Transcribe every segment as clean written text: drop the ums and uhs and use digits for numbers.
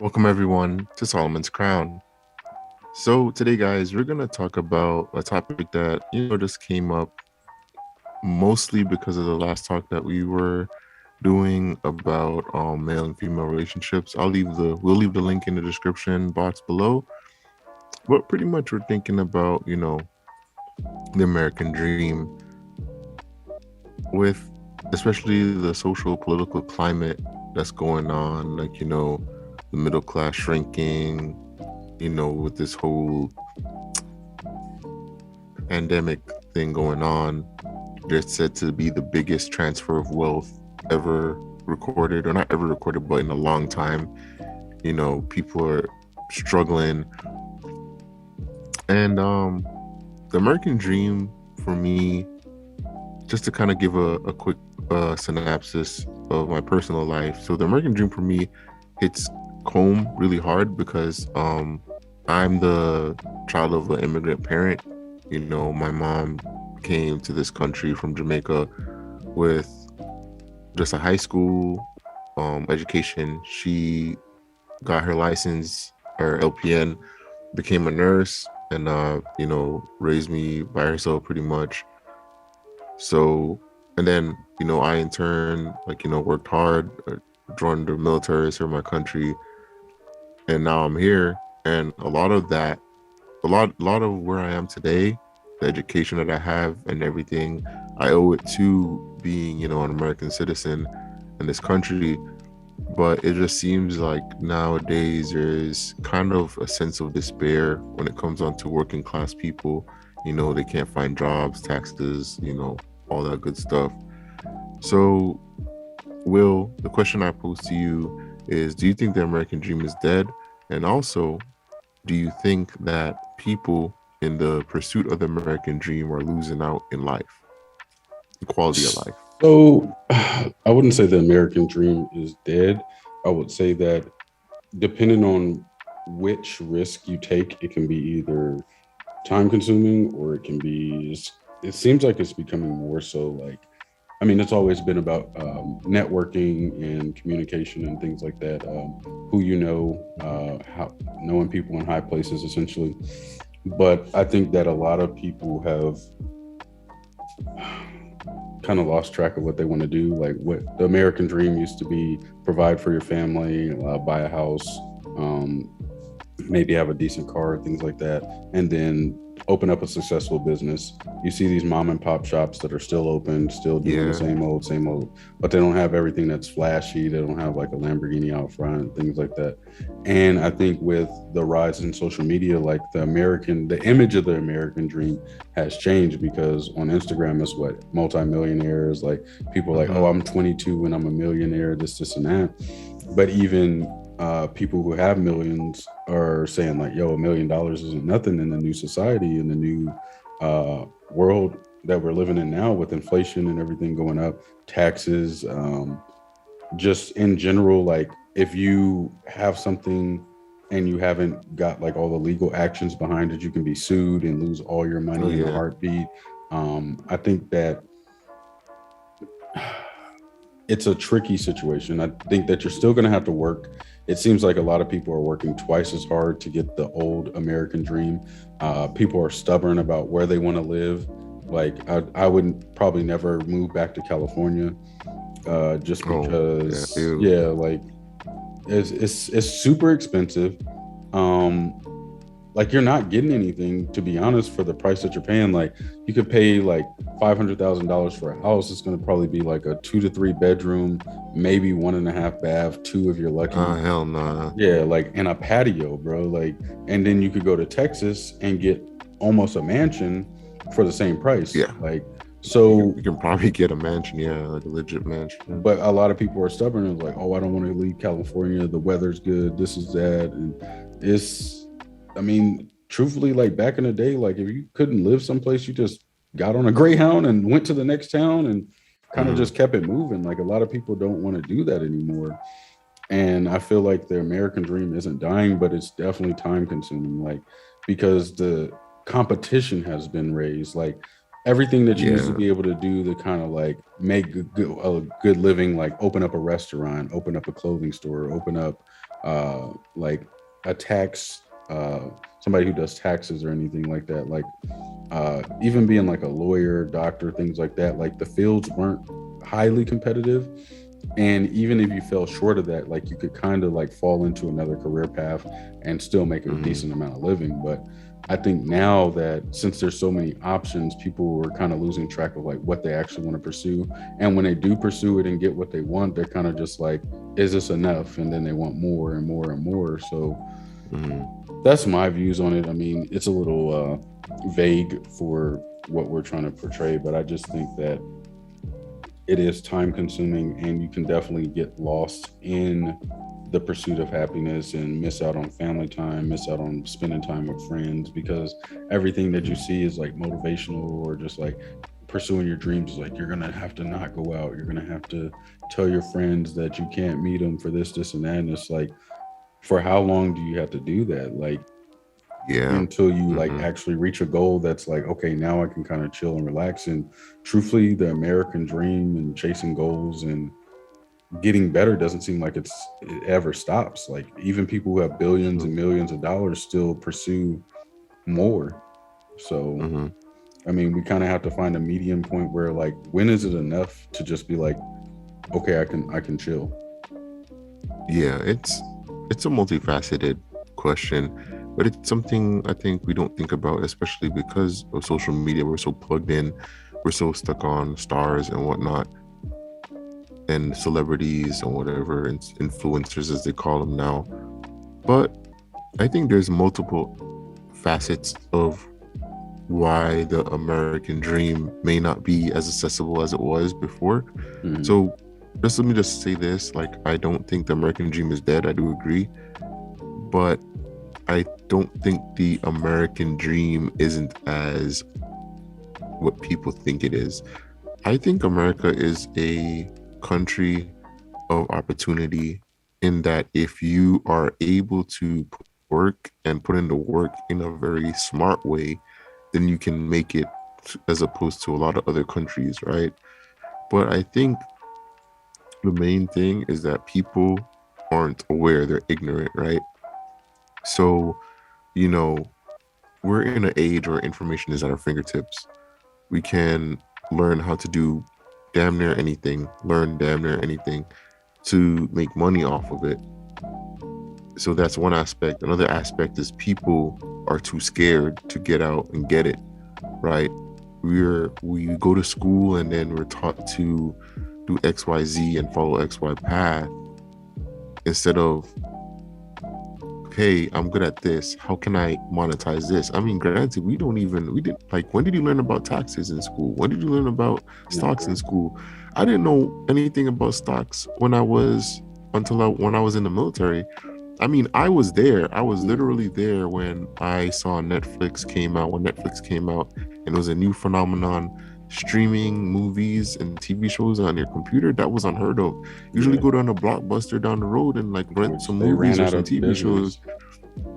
Welcome everyone to Solomon's Crown. So today, guys, we're gonna talk about a topic that just came up mostly because of the last talk that we were doing about male and female relationships. We'll leave the link in the description box below. But pretty much we're thinking about the American dream with especially the social political climate that's going on, the middle class shrinking, with this whole pandemic thing going on. They're said to be the biggest transfer of wealth ever recorded, or not ever recorded, but in a long time. People are struggling. And the American dream for me, just to kind of give a quick synopsis of my personal life. So the American dream for me hits home really hard because I'm the child of an immigrant parent. My mom came to this country from Jamaica with just a high school education. She got her license, or LPN, became a nurse, and raised me by herself pretty much. So, and then I in turn worked hard, joined the military, served my country, and now I'm here. And a lot of where I am today, the education that I have and everything, I owe it to being, an American citizen in this country. But it just seems like nowadays there's kind of a sense of despair when it comes on to working class people. They can't find jobs, taxes, all that good stuff. So, Will, the question I pose to you is, do you think the American dream is dead? And also, do you think that people in the pursuit of the American dream are losing out in life, the quality of life? So I wouldn't say the American dream is dead. I would say that depending on which risk you take, it can be either time consuming or it can be, it seems like it's becoming more so like, I mean, it's always been about networking and communication and things like that. Who you know, how knowing people in high places, essentially. But I think that a lot of people have kind of lost track of what they want to do. Like what the American dream used to be: provide for your family, buy a house, um, maybe have a decent car, things like that, and then open up a successful business. You see these mom and pop shops that are still open, still doing the Yeah, same old, but they don't have everything that's flashy. They don't have like a Lamborghini out front, things like that. And I think with the rise in social media, like the image of the American dream has changed because on Instagram, it's what multimillionaires, like people are like, oh, mm-hmm. I'm 22 and I'm a millionaire, this, and that. But even people who have millions are saying like, "Yo, $1 million isn't nothing in the new society, in the new world that we're living in now, with inflation and everything going up, taxes, just in general. Like, if you have something and you haven't got like all the legal actions behind it, you can be sued and lose all your Oh money in a yeah, heartbeat. I think that it's a tricky situation. I think that you're still going to have to work. It seems like a lot of people are working twice as hard to get the old American dream. People are stubborn about where they want to live. Like I would probably never move back to California, just oh yeah, because, ew. yeah, like it's super expensive. Um, like you're not getting anything, to be honest, for the price that you're paying. Like you could pay like $500,000 for a house. It's going to probably be like a 2 to 3 bedroom, maybe 1.5 bath, two if you're lucky. Hell nah. Yeah, like in a patio, bro. Like, and then you could go to Texas and get almost a mansion for the same price. Yeah, Like, you, so, you can probably get a mansion, yeah, like a legit mansion. but a lot of people are stubborn and like, oh, I don't want to leave California. The weather's good. This is that, and it's. I mean, truthfully, like back in the day, like if you couldn't live someplace, you just got on a Greyhound and went to the next town and kind of Mm-hmm. just kept it moving. Like a lot of people don't want to do that anymore. And I feel like the American dream isn't dying, but it's definitely time consuming. Like because the competition has been raised. Like everything that you used to Yeah, be able to do to kind of like make a good living, like open up a restaurant, open up a clothing store, open up like a tax, somebody who does taxes or anything like that. Like even being like a lawyer, doctor, things like that. Like the fields weren't highly competitive, and even if you fell short of that, like you could kind of like fall into another career path and still make a Mm-hmm. decent amount of living. But I think now that since there's so many options, people are kind of losing track of like what they actually want to pursue. And when they do pursue it and get what they want, they're kind of just like, is this enough? And then they want more and more and more. So Mm-hmm. that's my views on it. I mean, it's a little vague for what we're trying to portray, but I just think that it is time consuming and you can definitely get lost in the pursuit of happiness and miss out on family time, miss out on spending time with friends because everything that you see is like motivational or just like pursuing your dreams is like you're gonna have to not go out, you're gonna have to tell your friends that you can't meet them for this and that, and it's like for how long do you have to do that? Like Yeah. until you like Mm-hmm. actually reach a goal that's like, okay, now I can kind of chill and relax. And truthfully, the American dream and chasing goals and getting better doesn't seem like it ever stops. Like even people who have billions and millions of dollars still pursue more. So Mm-hmm. I mean, we kind of have to find a medium point where like when is it enough to just be like, okay, I can chill. Yeah, it's a multifaceted question, but it's something I think we don't think about, especially because of social media. We're so plugged in, we're so stuck on stars and whatnot, and celebrities and whatever, influencers as they call them now. But I think there's multiple facets of why the American dream may not be as accessible as it was before. Mm-hmm. So just let me just say this, like I don't think the American dream is dead. I do agree, but I don't think the American dream isn't as what people think it is. I think America is a country of opportunity in that if you are able to put in the work and put in the work in a very smart way, then you can make it as opposed to a lot of other countries, right? But I think the main thing is that people aren't aware, they're ignorant, right? So, you know, we're in an age where information is at our fingertips. We can learn how to do damn near anything, learn damn near anything to make money off of it. So that's one aspect. Another aspect is people are too scared to get out and get it, right? We go to school and then we're taught to do XYZ and follow XY path instead of, hey, I'm good at this. How can I monetize this? I mean, granted, we didn't like, when did you learn about taxes in school? When did you learn about stocks in school? I didn't know anything about stocks when I was in the military. I mean, I was there. I was Mm-hmm. literally there when I saw Netflix came out, when Netflix came out, and it was a new phenomenon. Streaming movies and TV shows on your computer, that was unheard of. Usually Yeah, go down to Blockbuster down the road and like rent which some they movies ran or out some of TV shows. business.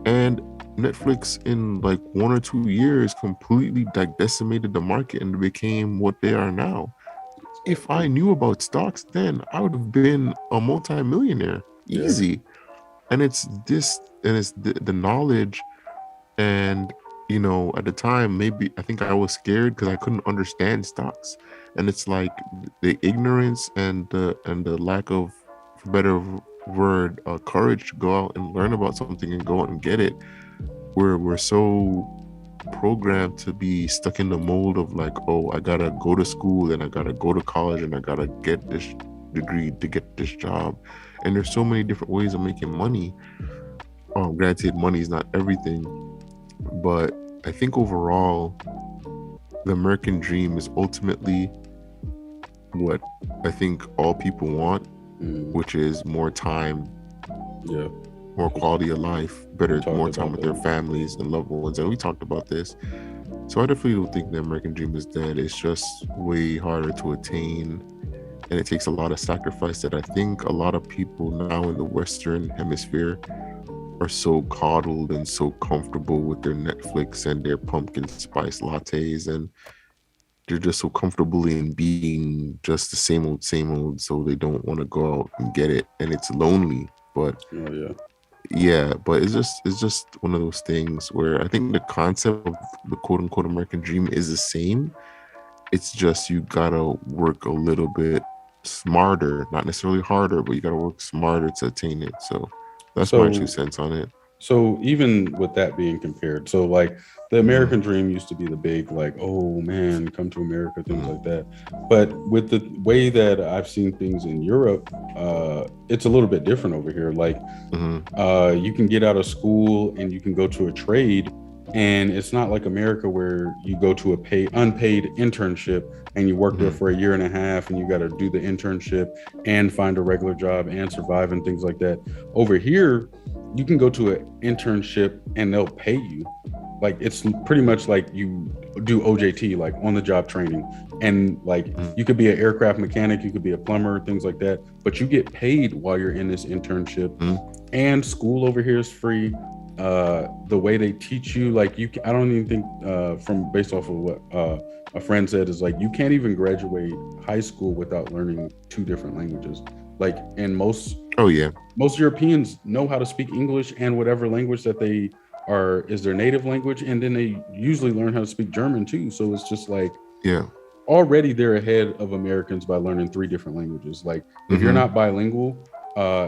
And Netflix in like 1 or 2 years completely like decimated the market and became what they are now. If I Exactly. knew about stocks then, I would have been a multi-millionaire. Yeah. Easy. And it's this, and it's the knowledge. And at the time, maybe I think I was scared because I couldn't understand stocks. And it's like the ignorance and the lack of, for better word, courage to go out and learn about something and go out and get it. We're so programmed to be stuck in the mold of like, oh, I gotta go to school and I gotta go to college and I gotta get this degree to get this job. And there's so many different ways of making money. Granted, money is not everything, but I think overall, the American dream is ultimately what I think all people want, Mm, which is more time, yeah. more quality of life, We better, talked more time about with their that. families and loved ones. And we talked about this. So I definitely don't think the American dream is dead. It's just way harder to attain. And it takes a lot of sacrifice that I think a lot of people now in the Western hemisphere are so coddled and so comfortable with their Netflix and their pumpkin spice lattes, and they're just so comfortable in being just the same old, so they don't want to go out and get it. And it's lonely, but Oh yeah. yeah, but it's just one of those things where I think the concept of the quote unquote American dream is the same. It's just you gotta work a little bit smarter, not necessarily harder, but you gotta work smarter to attain it. So that's my two So cents on it. So even with that being compared, so like the Mm-hmm. American dream used to be the big like, oh man, come to America, things Mm-hmm. like that. But with the way that I've seen things in Europe, it's a little bit different over here. Like Mm-hmm. you can get out of school and you can go to a trade, and it's not like America where you go to a unpaid internship and you work there Mm-hmm. for a year and a half and you got to do the internship and find a regular job and survive and things like that. Over here, you can go to an internship and they'll pay you. Like it's pretty much like you do OJT, like on the job training. And like you could be an aircraft mechanic, you could be a plumber, things like that, but you get paid while you're in this internship. Mm-hmm. And school over here is free. The way they teach you, like I don't even think from based off of what a friend said is like you can't even graduate high school without learning two different languages. Like, and Oh yeah. most Europeans know how to speak English and whatever language that they are is their native language, and then they usually learn how to speak German too. So it's just like Yeah. already they're ahead of Americans by learning three different languages. Like if you're Mm-hmm. not bilingual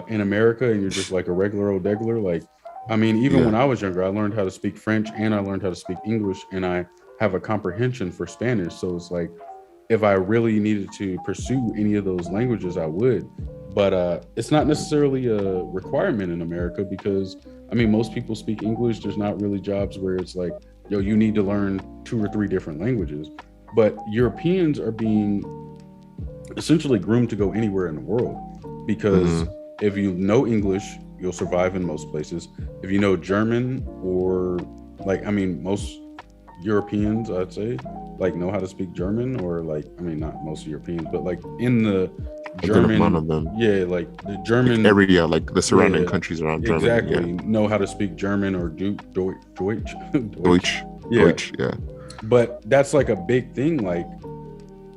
in America and you're just like a regular old degular, like I mean, even Yeah. when I was younger, I learned how to speak French and I learned how to speak English, and I have a comprehension for Spanish. So it's like if I really needed to pursue any of those languages, I would. But it's not necessarily a requirement in America because I mean, most people speak English. There's not really jobs where it's like, yo, you need to learn two or three different languages. But Europeans are being essentially groomed to go anywhere in the world because Mm-hmm. if you know English, you'll survive in most places. If you know German or like, I mean, most Europeans, I'd say, like know how to speak German or like, I mean, not most Europeans, but like in the A good amount German, of them. yeah, like the Like German, area, like the surrounding yeah, countries around Germany. Yeah. exactly, know how to speak German or Deutsch, Deutsch, Deutsch. yeah. Deutsch. Yeah. But that's like a big thing. Like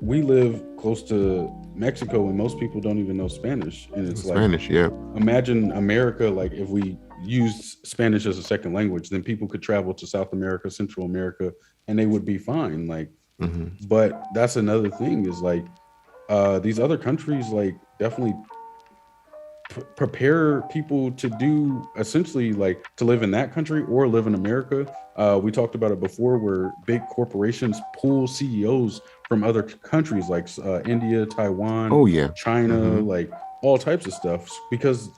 we live close to Mexico and most people don't even know Spanish. And it's like, Spanish. Yeah. imagine America, like if we used Spanish as a second language, then people could travel to South America, Central America, and they would be fine. Like, Mm-hmm. but that's another thing is like, these other countries, like, definitely prepare people to do essentially like to live in that country or live in America. We talked about it before where big corporations pull CEOs from other countries like India, Taiwan, Oh yeah. China, Mm-hmm. like all types of stuff because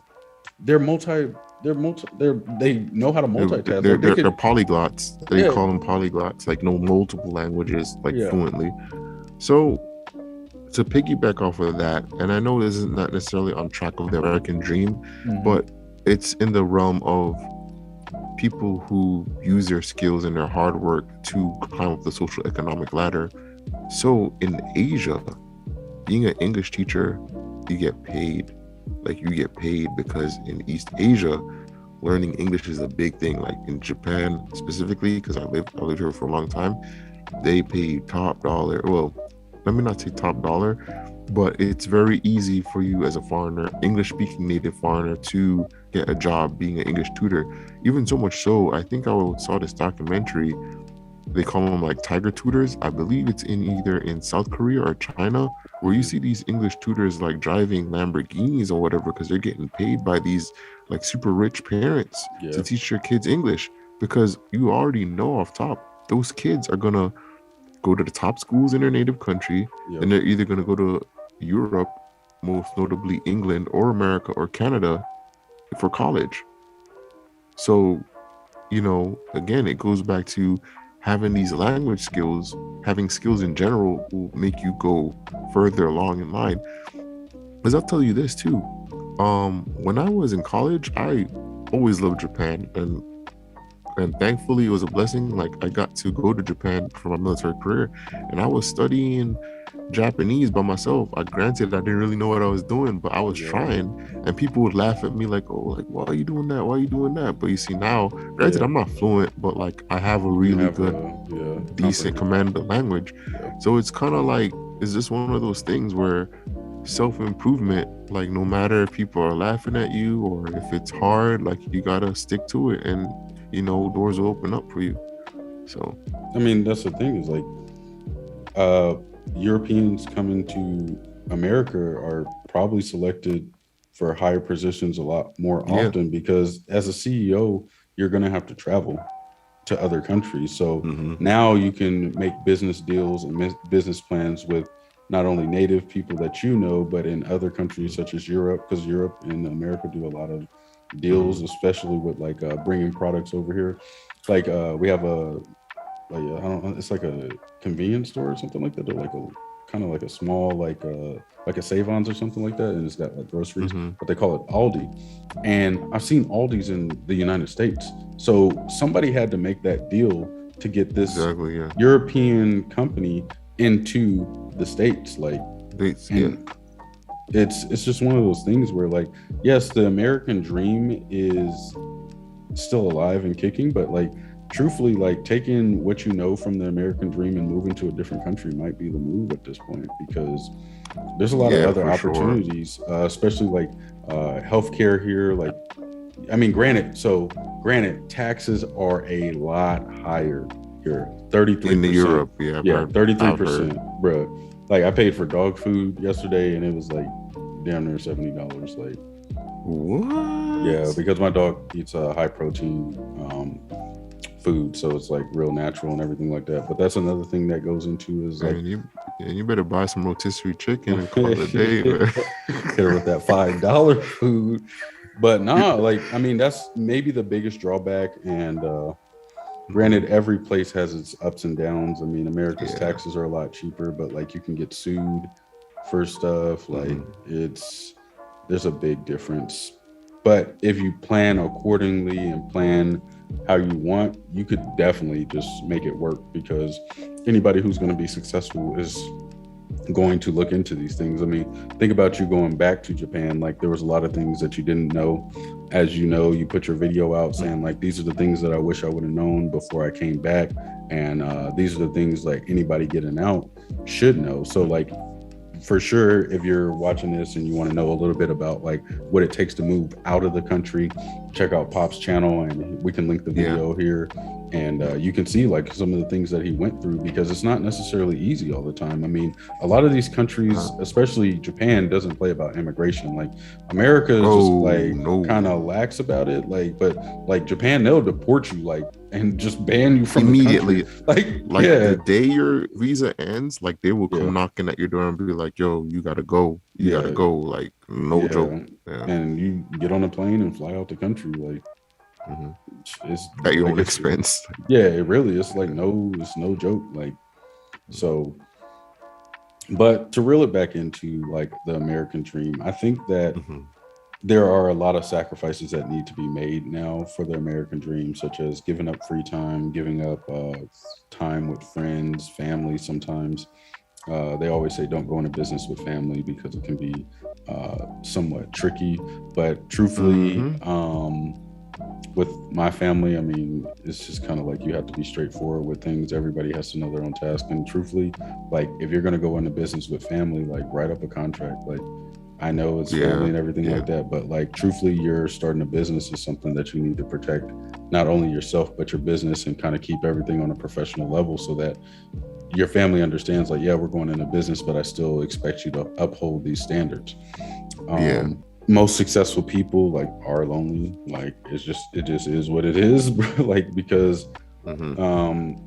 they're multi they know how to They're, multitask. they're Like they they're they're could, polyglots. They yeah, call them polyglots, like know multiple languages like yeah, fluently. So to piggyback off of that, and I know this is not necessarily on track of the American dream, hmm, but it's in the realm of people who use their skills and their hard work to climb up the social economic ladder. So in Asia, being an English teacher, you get paid. Like you get paid because in East Asia, learning English is a big thing. Like in Japan specifically, because I lived here for a long time, they pay top dollar. Well, let me not say top dollar, but it's very easy for you as a foreigner, English speaking native foreigner, to get a job being an English tutor. Even so much so, I think I saw this documentary. They call them like tiger tutors. I believe it's in either in South Korea or China, where you hmm, see these English tutors like driving Lamborghinis or whatever because they're getting paid by these like super rich parents to yeah, teach their kids English because you already know off top those kids are gonna go to the top schools in their native country, yep, and they're either gonna go to Europe, most notably England or America or Canada for college. So again, it goes back to having these language skills, having skills in general will make you go further along in line. Because I'll tell you this too. When I was in college, I always loved Japan, and thankfully it was a blessing. Like I got to go to Japan for my military career, and I was studying Japanese by myself. I granted I didn't really know what I was doing, but I was yeah, trying, and people would laugh at me like, "Oh, like why are you doing that? Why are you doing that?" But you see now, granted yeah. I'm not fluent, but like I have a You can really have good, a, yeah, decent comprehend, command of the language. yeah. So it's kind of like it's just one of those things where self-improvement. Like no matter if people are laughing at you or if it's hard, like you gotta stick to it, and doors will open up for you. So I mean, that's the thing is like uh, Europeans coming to America are probably selected for higher positions a lot more yeah. often because as a CEO, you're going to have to travel to other countries. So Hmm. now you can make business deals and business plans with not only native people that you know, but in other countries such as Europe, because Europe and America do a lot of deals, Hmm. especially with like bringing products over here. Like we have a like I don't know, it's like a convenience store or something like that. They're like a kind of like a small like a Savons or something like that, and it's got like groceries, Hmm. but they call it Aldi. And I've seen Aldi's in the United States, so somebody had to make that deal to get this Exactly. Yeah. European company into the states, like, Dates. Yeah. and it's just one of those things where like yes, the American dream is still alive and kicking, but like truthfully, like taking what you know from the American dream and moving to a different country might be the move at this point because there's a lot of Yeah. other For sure. opportunities, especially like healthcare here. Like, I mean, granted, taxes are a lot higher here, In the 33%. Europe. Yeah. Yeah, I've heard. 33%, bro. Like, I paid for dog food yesterday and it was like damn near $70. Like, yeah, What? because my dog eats a high protein food, so it's like real natural and everything like that. But that's another thing that goes into is like Man, you better buy some rotisserie chicken and call it a day, hit man. her with that $5 food. But nah, like I mean, that's maybe the biggest drawback. And Hmm. granted, every place has its ups and downs. I mean, America's Yeah. taxes are a lot cheaper, but like you can get sued for stuff. Like Hmm. it's there's a big difference. But if you plan accordingly and plan how you want, you could definitely just make it work because anybody who's going to be successful is going to look into these things. I mean, think about you going back to Japan. Like there was a lot of things that you didn't know. As you know, you put your video out saying like these are the things that I wish I would have known before I came back, and these are the things like anybody getting out should know. So like for sure, if you're watching this and you want to know a little bit about like what it takes to move out of the country, check out Pop's channel and we can link the Yeah. video here. And you can see like some of the things that he went through because it's not necessarily easy all the time. I mean, a lot of these countries, Uh, especially Japan, doesn't play about immigration. Like America is just oh like no. kind of lax about it. Like, but like Japan, they'll deport you like and just ban you from the country. Immediately, Like, like yeah, the day your visa ends, like they will yeah, come knocking at your door and be like, "Yo, you gotta go. You gotta yeah. go." Like no joke. Yeah, Yeah. and you get on a plane and fly out the country. Like Hmm. it's At your like own expense. yeah, it really it's like Yeah. it's no joke. Like so, but to reel it back into like the American dream, I think that Hmm. there are a lot of sacrifices that need to be made now for the American dream, such as giving up free time, giving up time with friends, family. Sometimes they always say don't go into business with family because it can be somewhat tricky. But truthfully, Hmm. with my family, I mean, it's just kind of like you have to be straightforward with things. Everybody has to know their own task. And truthfully, like if you're going to go into business with family, like write up a contract. Like I know it's family Yeah. and everything Yeah. like that, but like truthfully, you're starting a business is something that you need to protect not only yourself, but your business and kind of keep everything on a professional level so that your family understands like yeah we're going into business but I still expect you to uphold these standards. Yeah. Most successful people like are lonely, like it just is what it is. Like because Hmm.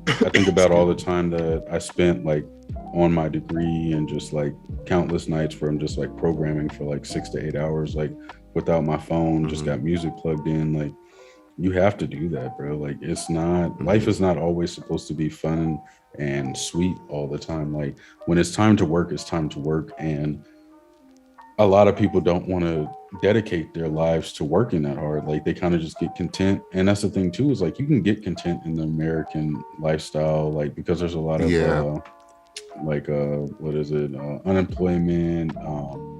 I think about all Excuse the me. time that I spent like on my degree and just like countless nights where I'm just like programming for like 6 to 8 hours like without my phone, just Hmm. got music plugged in. Like you have to do that, bro. Like it's not life Hmm. is not always supposed to be fun and sweet all the time. Like when it's time to work, it's time to work. And a lot of people don't want to dedicate their lives to working that hard. Like they kind of just get content. And that's the thing too, is like you can get content in the American lifestyle, like because there's a lot of Yeah. what is it, unemployment,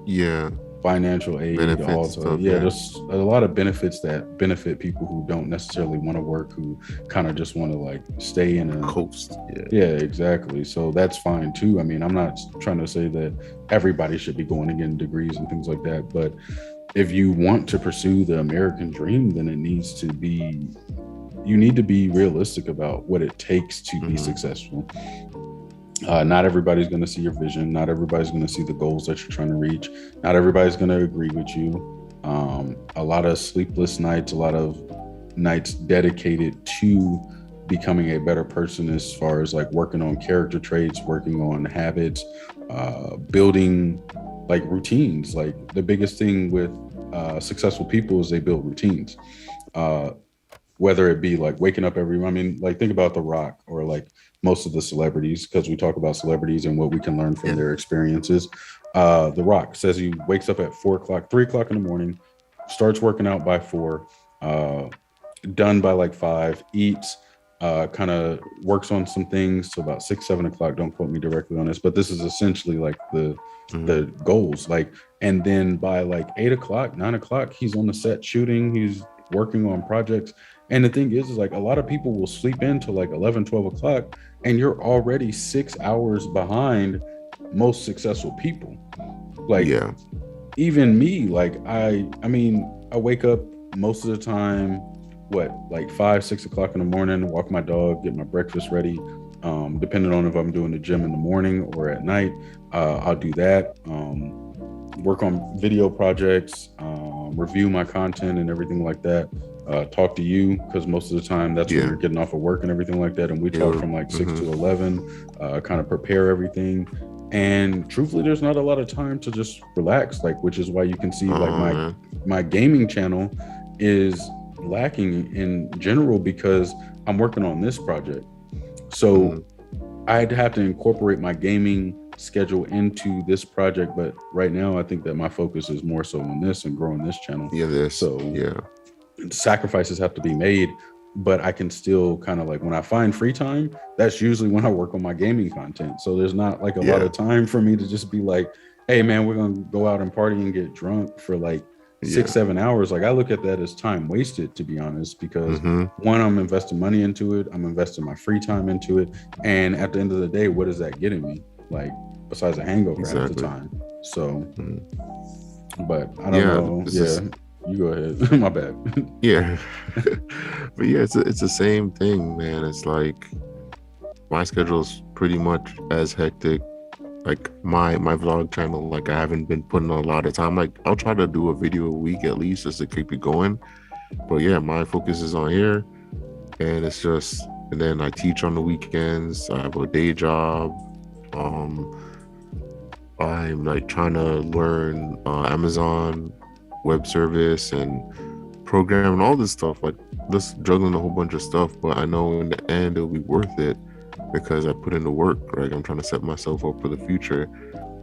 Yeah. financial aid benefits also. stuff. Yeah, Yeah, there's a lot of benefits that benefit people who don't necessarily want to work, who kind of just want to like stay in a. coast. Yeah. Yeah, exactly. So that's fine too. I mean, I'm not trying to say that everybody should be going and getting degrees and things like that, but if you want to pursue the American dream, then it needs to be, you need to be realistic about what it takes to be Hmm. successful. Not everybody's going to see your vision. Not everybody's going to see the goals that you're trying to reach. Not everybody's going to agree with you. A lot of sleepless nights, a lot of nights dedicated to becoming a better person as far as like working on character traits, working on habits, building like routines. Like the biggest thing with successful people is they build routines. Uh, whether it be like waking up every, I mean, like think about The Rock or like most of the celebrities, because we talk about celebrities and what we can learn from Yeah. their experiences. The Rock says he wakes up at 4 o'clock, 3 o'clock in the morning, starts working out by 4, uh, done by like 5, eats, kind of works on some things to about 6, 7 o'clock. Don't quote me directly on this, but this is essentially like Hmm. the goals. Like, and then by like 8 o'clock, 9 o'clock, he's on the set shooting, he's working on projects. And the thing is like a lot of people will sleep into like 11, 12 o'clock, and you're already 6 hours behind most successful people. Like Yeah. even me, like I mean, I wake up most of the time, what, like 5, 6 o'clock in the morning, walk my dog, get my breakfast ready. Depending on if I'm doing the gym in the morning or at night, I'll do that. Work on video projects, review my content and everything like that. Talk to you because most of the time that's when Yeah. you're getting off of work and everything like that. And we talk Yeah. from like 6 Hmm. to 11, kind of prepare everything. And truthfully, there's not a lot of time to just relax, like, which is why you can see like Man. my gaming channel is lacking in general because I'm working on this project. Hmm. So I'd have to incorporate my gaming schedule into this project, but right now I think that my focus is more so on this and growing this channel. Yeah. This. So Yeah. sacrifices have to be made, but I can still kind of like when I find free time, that's usually when I work on my gaming content. So there's not like a lot Yeah. of time for me to just be like, hey man, we're gonna go out and party and get drunk for like six, Yeah. 7 hours. Like I look at that as time wasted, to be honest, because Hmm. one, I'm investing money into it, I'm investing my free time into it. And at the end of the day, what is that getting me? Like besides a hangover half the Exactly. time. So, Mhm. but I don't Yeah. know. It's Yeah, just. you go ahead. My bad. Yeah. But yeah, it's the same thing, man. It's like my schedule is pretty much as hectic. Like my vlog channel, like I haven't been putting a lot of time. Like I'll try to do a video a week at least just to keep it going. But yeah, my focus is on here, and it's just. And then I teach on the weekends. I have a day job. Um, I'm like trying to learn Amazon web service and program and all this stuff. Like just juggling a whole bunch of stuff. But I know in the end it'll be worth it because I put in the work. Right, I'm trying to set myself up for the future,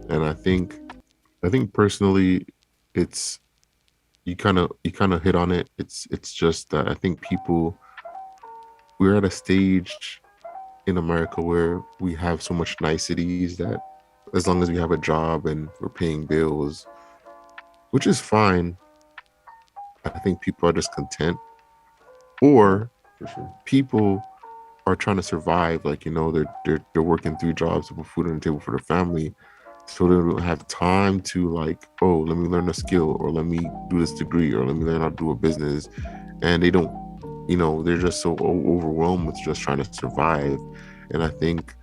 and I think personally, it's you kind of hit on it. It's just that I think people we're at a stage in America where we have so much niceties that as long as we have a job and we're paying bills, which is fine, I think people are just content. Yeah, Or for sure. people are trying to survive, like they're working 3 jobs to put food on the table for their family. So they don't have time to like, oh, let me learn a skill or let me do this degree or let me learn how to do a business. And they don't, they're just so overwhelmed with just trying to survive. And I think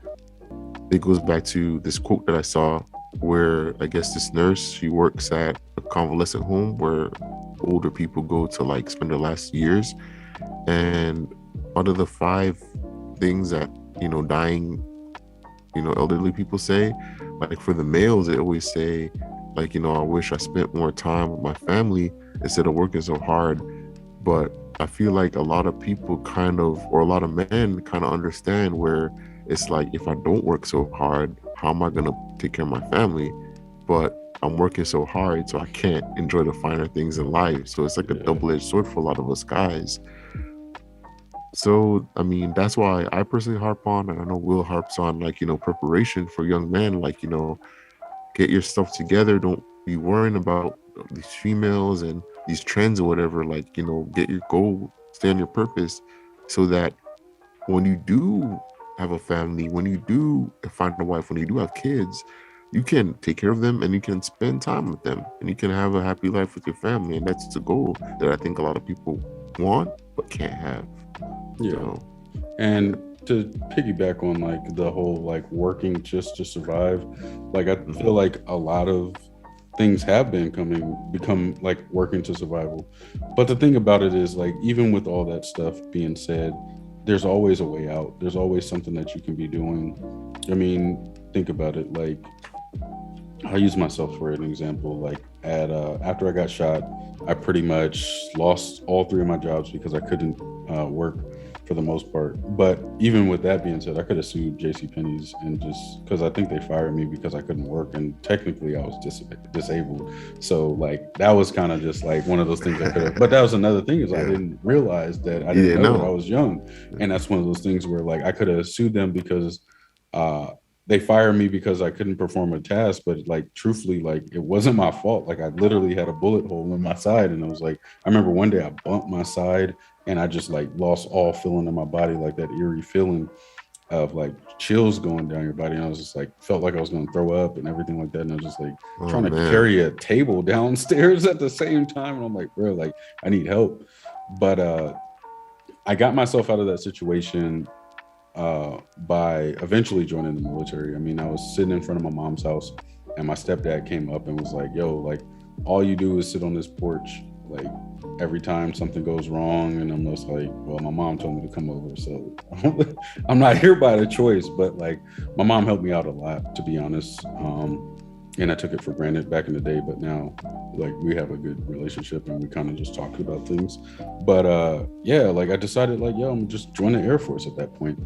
it goes back to this quote that I saw where I guess this nurse, she works at a convalescent home where older people go to like spend their last years. And out of the 5 things that, dying, elderly people say, like for the males, they always say, like, I wish I spent more time with my family instead of working so hard. But I feel like a lot of people kind of, or a lot of men kind of understand where it's like, if I don't work so hard, how am I going to take care of my family? But I'm working so hard, so I can't enjoy the finer things in life. So it's like a Yeah, double edged sword for a lot of us guys. So, I mean, that's why I personally harp on, and I know Will harps on, like, preparation for young men, like, get your stuff together. Don't be worrying about these females and these trends or whatever. Like, you know, get your goal, stay on your purpose, so that when you do have a family, when you do find a wife, when you do have kids, you can take care of them and you can spend time with them and you can have a happy life with your family. And that's the goal that I think a lot of people want but can't have. Yeah. So yeah. And to piggyback on like the whole like working just to survive, like I feel like a lot of things have become like working to survival. But the thing about it is like even with all that stuff being said, there's always a way out. There's always something that you can be doing. I mean, think about it. Like I'll use myself for an example. Like at after I got shot, I pretty much lost all three of my jobs because I couldn't work for the most part. But even with that being said, I could have sued J.C. Penney's and just because I think they fired me because I couldn't work, and technically I was disabled. So like that was kind of just like one of those things I could have. But that was another thing is I didn't realize that I didn't know that I was young, and that's one of those things where like I could have sued them because. They fired me because I couldn't perform a task, but like truthfully, like it wasn't my fault. Like I literally had a bullet hole in my side, and I was like, I remember one day I bumped my side, and I just like lost all feeling in my body, like that eerie feeling of like chills going down your body, and I was just like felt like I was going to throw up and everything like that, and I was just like trying to carry a table downstairs at the same time, and I'm like, bro, like I need help, but I got myself out of that situation by eventually joining the military. I mean, I was sitting in front of my mom's house and my stepdad came up and was like, yo, like all you do is sit on this porch, like every time something goes wrong. And I'm just like, well, my mom told me to come over. So I'm not here by the choice, but like my mom helped me out a lot, to be honest. And I took it for granted back in the day, but now like we have a good relationship and we kind of just talked about things. But yeah, like I decided like, yo, I'm just join the Air Force at that point.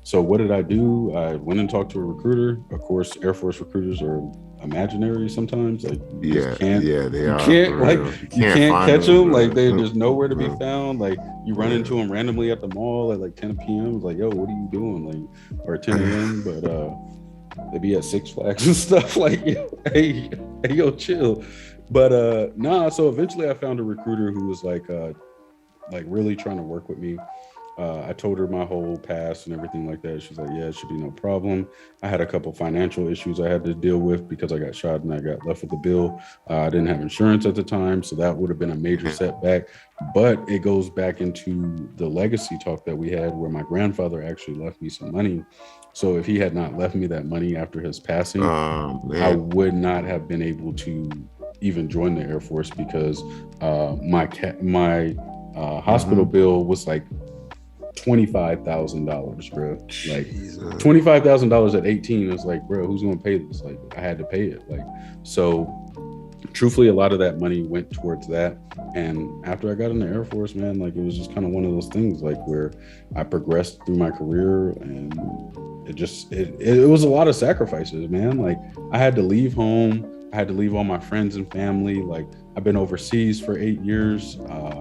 So what did I do? I went and talked to a recruiter. Of course, Air Force recruiters are imaginary sometimes. Like you just can't, they you are. can't like you can't catch them. Like they're just nowhere to be No. found. Like you run into them randomly at the mall at like 10 p.m. It's like, yo, what are you doing? Like or 10 a.m. But they be at Six Flags and stuff like, hey, yo, chill. But nah, so eventually I found a recruiter who was like really trying to work with me. I told her my whole past and everything like that. She's like, yeah, it should be no problem. I had a couple financial issues I had to deal with because I got shot and I got left with a bill. I didn't have insurance at the time, so that would have been a major setback. But it goes back into the legacy talk that we had where my grandfather actually left me some money. So if he had not left me that money after his passing, I would not have been able to even join the Air Force because my hospital bill was like $25,000, bro. Like $25,000 at 18 is like, bro, who's gonna pay this? Like, I had to pay it. Like, so truthfully, a lot of that money went towards that. And after I got in the Air Force, man, like it was just kind of one of those things, like where I progressed through my career, and it was a lot of sacrifices, man. Like I had to leave home. I had to leave all my friends and family. Like I've been overseas for 8 years.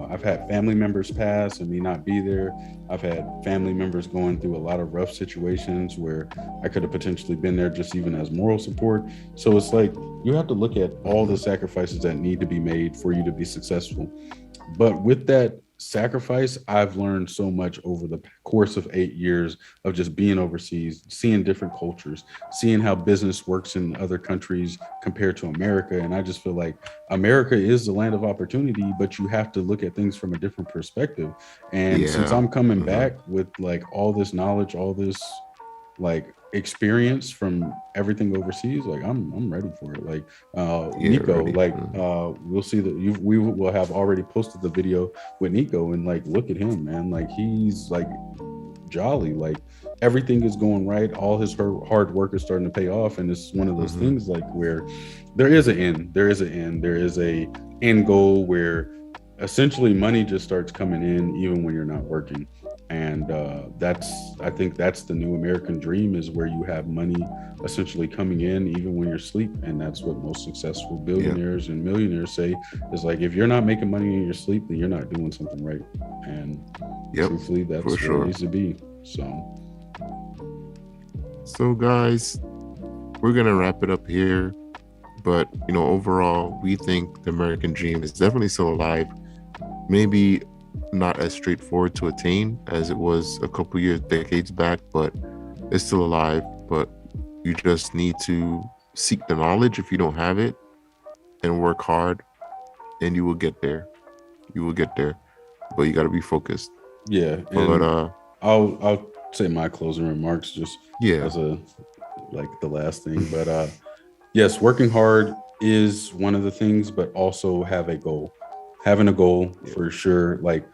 I've had family members pass and me not be there. I've had family members going through a lot of rough situations where I could have potentially been there just even as moral support. So it's like you have to look at all the sacrifices that need to be made for you to be successful. But with that sacrifice, I've learned so much over the course of 8 years of just being overseas, seeing different cultures, seeing how business works in other countries compared to America. And I just feel like America is the land of opportunity, but you have to look at things from a different perspective. And since I'm coming back with like all this knowledge, all this like experience from everything overseas, like I'm ready for it. Like Nico, like we'll see that we will have already posted the video with Nico, and like look at him, man. Like he's like jolly, like everything is going right, all his hard work is starting to pay off. And it's one of those things like where there is an end, there is a end goal where essentially money just starts coming in even when you're not working. And I think that's the new American dream, is where you have money essentially coming in even when you're asleep. And that's what most successful billionaires and millionaires say, is like, if you're not making money in your sleep, then you're not doing something right. And truthfully, that's where it needs to be. So guys, we're gonna wrap it up here. But overall, we think the American dream is definitely still alive. Maybe not as straightforward to attain as it was a couple years, decades back, but it's still alive. But you just need to seek the knowledge if you don't have it and work hard, and you will get there. You will get there, but you got to be focused. Yeah, But and I'll say my closing remarks just yeah, as a like the last thing, but yes, working hard is one of the things, but also have a goal. Having a goal yeah, for sure, like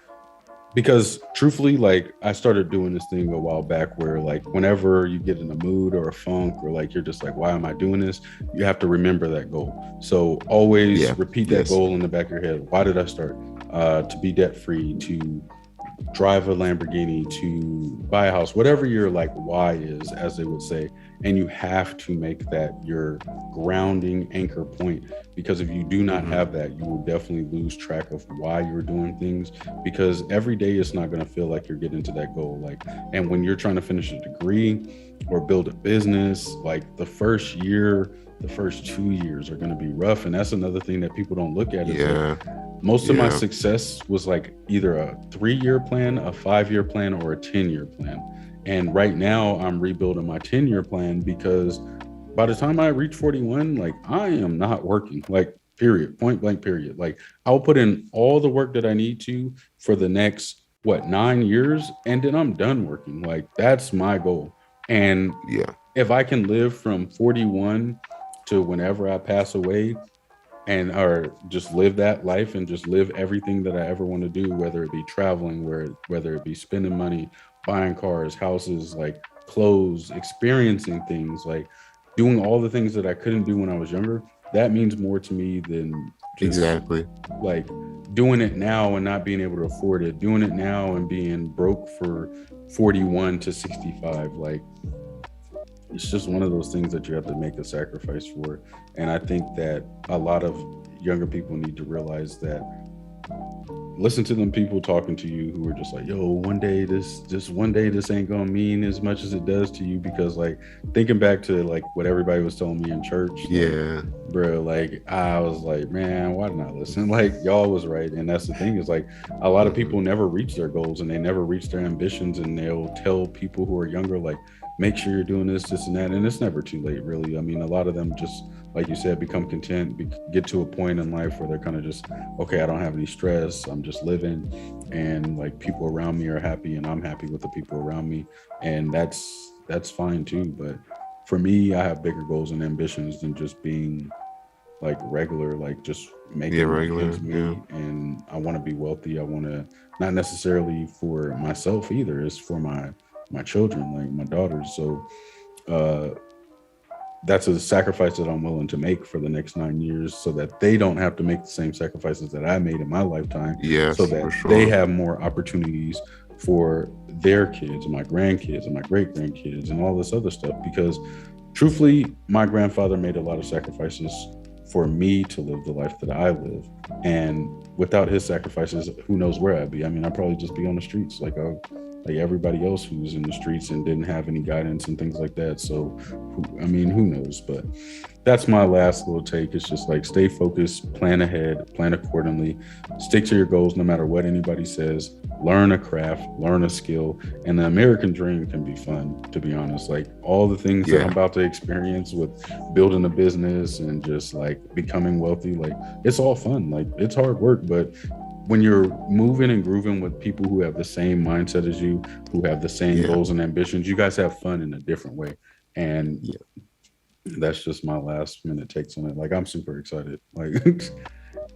because truthfully, like I started doing this thing a while back where like whenever you get in a mood or a funk or like you're just like, why am I doing this? You have to remember that goal. So yeah, always repeat that yes, goal in the back of your head. Why did I start? To be debt free, to drive a Lamborghini, to buy a house, whatever your like why is, as they would say. And you have to make that your grounding anchor point, because if you do not hmm, have that, you will definitely lose track of why you're doing things, because every day it's not going to feel like you're getting to that goal. Like, and when you're trying to finish a degree or build a business, like the first year, the first 2 years are going to be rough. And that's another thing that people don't look at is like yeah, most of my yeah, success was like either a 3 year plan, a 5 year plan, or a 10 year plan. And right now I'm rebuilding my 10 year plan because by the time I reach 41, like I am not working, like, period, point blank, period. Like I'll put in all the work that I need to for the next, what, 9 years, and then I'm done working. Like that's my goal. And yeah, if I can live from 41 to whenever I pass away, and or just live that life and just live everything that I ever want to do, whether it be traveling, whether it be spending money, buying cars, houses, like clothes, experiencing things, like doing all the things that I couldn't do when I was younger. That means more to me than just exactly. like doing it now and not being able to afford it, doing it now and being broke for 41 to 65. Like it's just one of those things that you have to make a sacrifice for. And I think that a lot of younger people need to realize that, listen to them people talking to you who are just like, yo, one day this, just one day this ain't gonna mean as much as it does to you. Because like thinking back to like what everybody was telling me in church, like, Yeah, bro, like I was like, man, why didn't I listen? Like y'all was right. And that's the thing, is like a lot of hmm, people never reach their goals and they never reach their ambitions, and they'll tell people who are younger, like, make sure you're doing this and that. And it's never too late, really. I mean, a lot of them just, like you said, become content, get to a point in life where they're kind of just, okay, I don't have any stress. I'm just living, and like people around me are happy, and I'm happy with the people around me, and that's fine too. But for me, I have bigger goals and ambitions than just being like regular, like just yeah, making like regular, ends yeah, meet. And I want to be wealthy. I want to, not necessarily for myself either. It's for my children, like my daughters. So uh that's a sacrifice that I'm willing to make for the next 9 years, so that they don't have to make the same sacrifices that I made in my lifetime, so yes, that for they sure. have more opportunities for their kids and my grandkids and my great grandkids and all this other stuff. Because truthfully, my grandfather made a lot of sacrifices for me to live the life that I live. And without his sacrifices, who knows where I'd be? I mean, I'd probably just be on the streets like everybody else who's in the streets and didn't have any guidance and things like that. So, I mean, who knows? But that's my last little take. It's just like stay focused, plan ahead, plan accordingly, stick to your goals no matter what anybody says. Learn a craft, learn a skill, and the American dream can be fun, to be honest. Like all the things that I'm Yeah, about to experience with building a business and just like becoming wealthy, like it's all fun. Like it's hard work, but when you're moving and grooving with people who have the same mindset as you, who have the same yeah, goals and ambitions, you guys have fun in a different way. And yeah. that's just my last minute takes on it. Like I'm super excited. Like Same,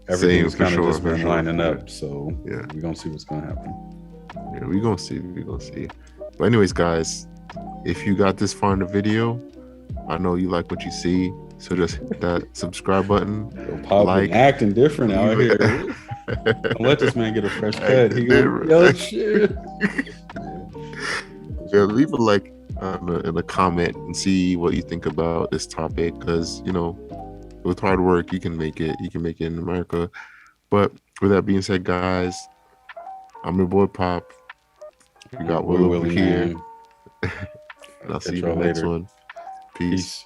everything's for kind of sure, just for been sure. lining Yeah, up. So yeah, we're gonna see what's gonna happen. yeah. We gonna see. We gonna see. But anyways, guys, if you got this far in the video, I know you like what you see. So just hit that subscribe button, Yo, Pop been like, acting different out leave it. here. Don't let this man get a fresh cut. He Acting gonna, different. yo, shit. Yeah, for Yeah, sure. leave a like in a comment and see what you think about this topic. Because with hard work, you can make it. You can make it in America. But with that being said, guys, I'm your boy Pop. We Your got boy Will over Willie, here, man. and I'll see Catch you in y'all the next later. one. Peace. Peace.